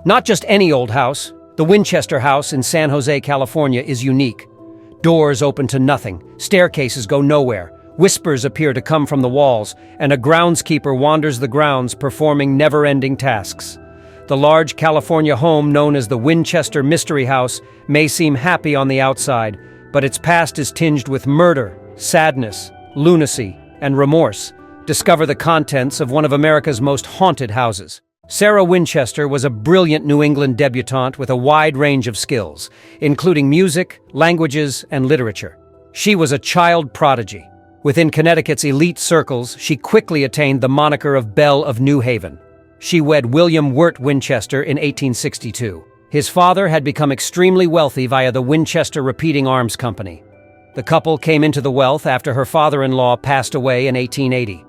Not just any old house. The Winchester House in San Jose, California is unique. Doors open to nothing, staircases go nowhere, whispers appear to come from the walls, and a groundskeeper wanders the grounds performing never-ending tasks. The large California home known as the Winchester Mystery House may seem happy on the outside, but its past is tinged with murder, sadness, lunacy, and remorse. Discover the contents of one of America's most haunted houses. Sarah Winchester was a brilliant New England debutante with a wide range of skills, including music, languages, and literature. She was a child prodigy. Within Connecticut's elite circles, she quickly attained the moniker of Belle of New Haven. She wed William Wirt Winchester in 1862. His father had become extremely wealthy via the Winchester Repeating Arms Company. The couple came into the wealth after her father-in-law passed away in 1880.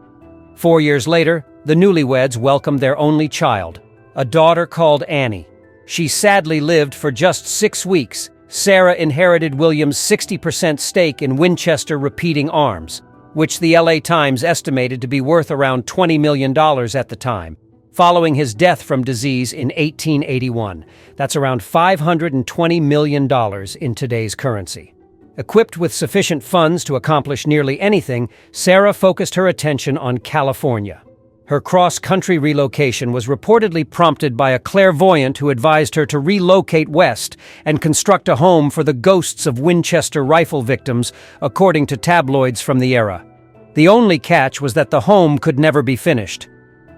4 years later, the newlyweds welcomed their only child, a daughter called Annie. She sadly lived for just 6 weeks. Sarah inherited William's 60% stake in Winchester Repeating Arms, which the LA Times estimated to be worth around $20 million at the time, following his death from disease in 1881. That's around $520 million in today's currency. Equipped with sufficient funds to accomplish nearly anything, Sarah focused her attention on California. Her cross-country relocation was reportedly prompted by a clairvoyant who advised her to relocate west and construct a home for the ghosts of Winchester rifle victims, according to tabloids from the era. The only catch was that the home could never be finished.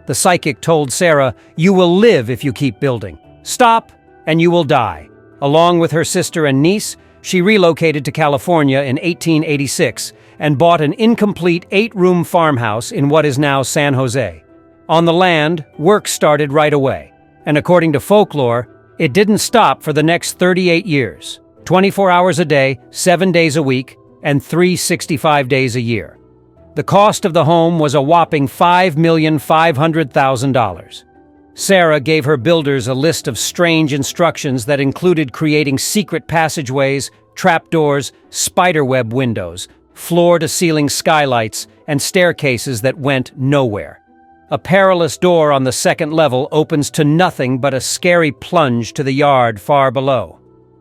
The psychic told Sarah, "You will live if you keep building. Stop, and you will die." Along with her sister and niece, she relocated to California in 1886 and bought an incomplete 8-room farmhouse in what is now San Jose. On the land, work started right away, and according to folklore, it didn't stop for the next 38 years, 24 hours a day, 7 days a week, and 365 days a year. The cost of the home was a whopping $5,500,000. Sarah gave her builders a list of strange instructions that included creating secret passageways, trapdoors, spiderweb windows, floor-to-ceiling skylights, and staircases that went nowhere. A perilous door on the second level opens to nothing but a scary plunge to the yard far below.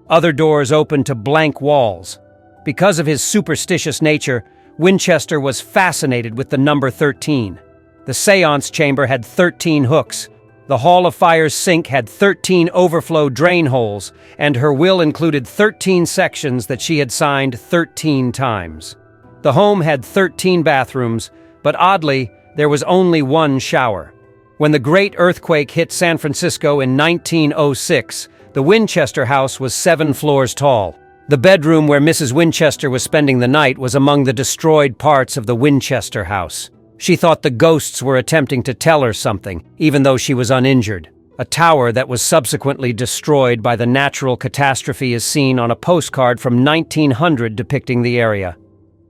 Other doors open to blank walls. Because of his superstitious nature, Winchester was fascinated with the number 13. The seance chamber had 13 hooks. The Hall of Fire's sink had 13 overflow drain holes, and her will included 13 sections that she had signed 13 times. The home had 13 bathrooms, but oddly, there was only one shower. When the Great Earthquake hit San Francisco in 1906, the Winchester House was 7 floors tall. The bedroom where Mrs. Winchester was spending the night was among the destroyed parts of the Winchester House. She thought the ghosts were attempting to tell her something, even though she was uninjured. A tower that was subsequently destroyed by the natural catastrophe is seen on a postcard from 1900 depicting the area.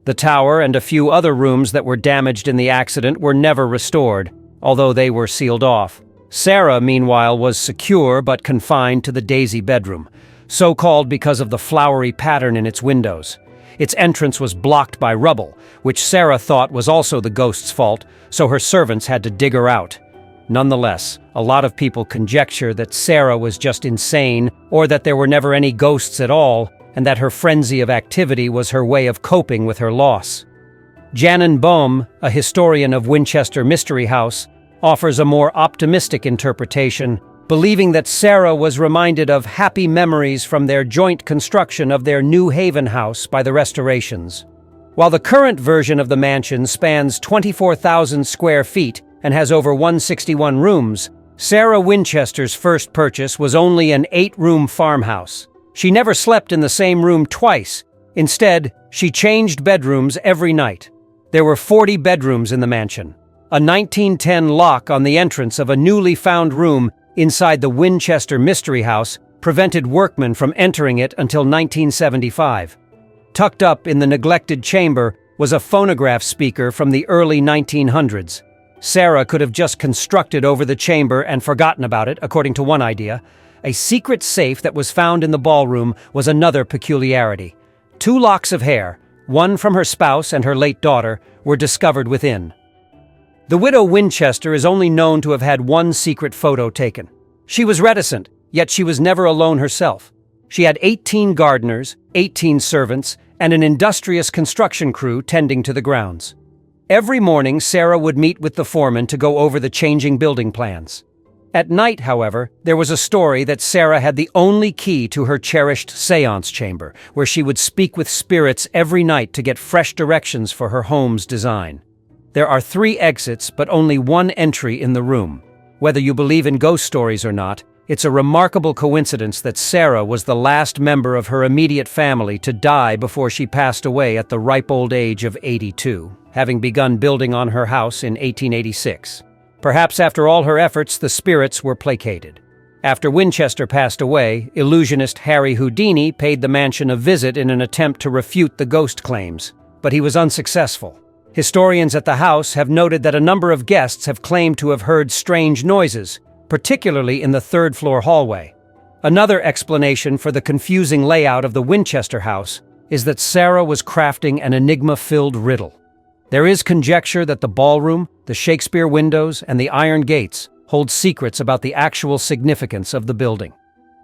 The tower and a few other rooms that were damaged in the accident were never restored, although they were sealed off. Sarah, meanwhile, was secure but confined to the Daisy bedroom, so called because of the flowery pattern in its windows. Its entrance was blocked by rubble, which Sarah thought was also the ghost's fault, so her servants had to dig her out. Nonetheless, a lot of people conjecture that Sarah was just insane, or that there were never any ghosts at all, and that her frenzy of activity was her way of coping with her loss. Janin Bohm, a historian of Winchester Mystery House, offers a more optimistic interpretation, believing that Sarah was reminded of happy memories from their joint construction of their New Haven house by the restorations. While the current version of the mansion spans 24,000 square feet and has over 161 rooms, Sarah Winchester's first purchase was only an 8-room farmhouse. She never slept in the same room twice. Instead, she changed bedrooms every night. There were 40 bedrooms in the mansion. A 1910 lock on the entrance of a newly found room inside the Winchester Mystery House prevented workmen from entering it until 1975. Tucked up in the neglected chamber was a phonograph speaker from the early 1900s. Sarah could have just constructed over the chamber and forgotten about it, according to one idea. A secret safe that was found in the ballroom was another peculiarity. 2 locks of hair, one from her spouse and her late daughter, were discovered within. The widow Winchester is only known to have had one secret photo taken. She was reticent, Yet she was never alone herself. She had 18 gardeners, 18 servants, and an industrious construction crew tending to the grounds. Every morning, Sarah would meet with the foreman to go over the changing building plans. At night, however, there was a story that Sarah had the only key to her cherished seance chamber, where she would speak with spirits every night to get fresh directions for her home's design. There are 3 exits, but only 1 entry in the room. Whether you believe in ghost stories or not, it's a remarkable coincidence that Sarah was the last member of her immediate family to die before she passed away at the ripe old age of 82, having begun building on her house in 1886. Perhaps after all her efforts, the spirits were placated. After Winchester passed away, illusionist Harry Houdini paid the mansion a visit in an attempt to refute the ghost claims, but he was unsuccessful. Historians at the house have noted that a number of guests have claimed to have heard strange noises, particularly in the 3rd-floor hallway. Another explanation for the confusing layout of the Winchester house is that Sarah was crafting an enigma-filled riddle. There is conjecture that the ballroom, the Shakespeare windows, and the iron gates hold secrets about the actual significance of the building.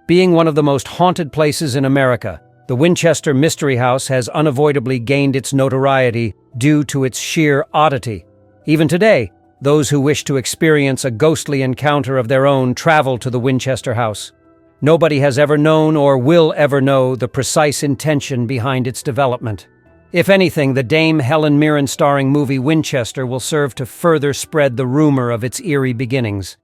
Being one of the most haunted places in America, the Winchester Mystery House has unavoidably gained its notoriety due to its sheer oddity. Even today, those who wish to experience a ghostly encounter of their own travel to the Winchester House. Nobody has ever known or will ever know the precise intention behind its development. If anything, the Dame Helen Mirren starring movie Winchester will serve to further spread the rumor of its eerie beginnings.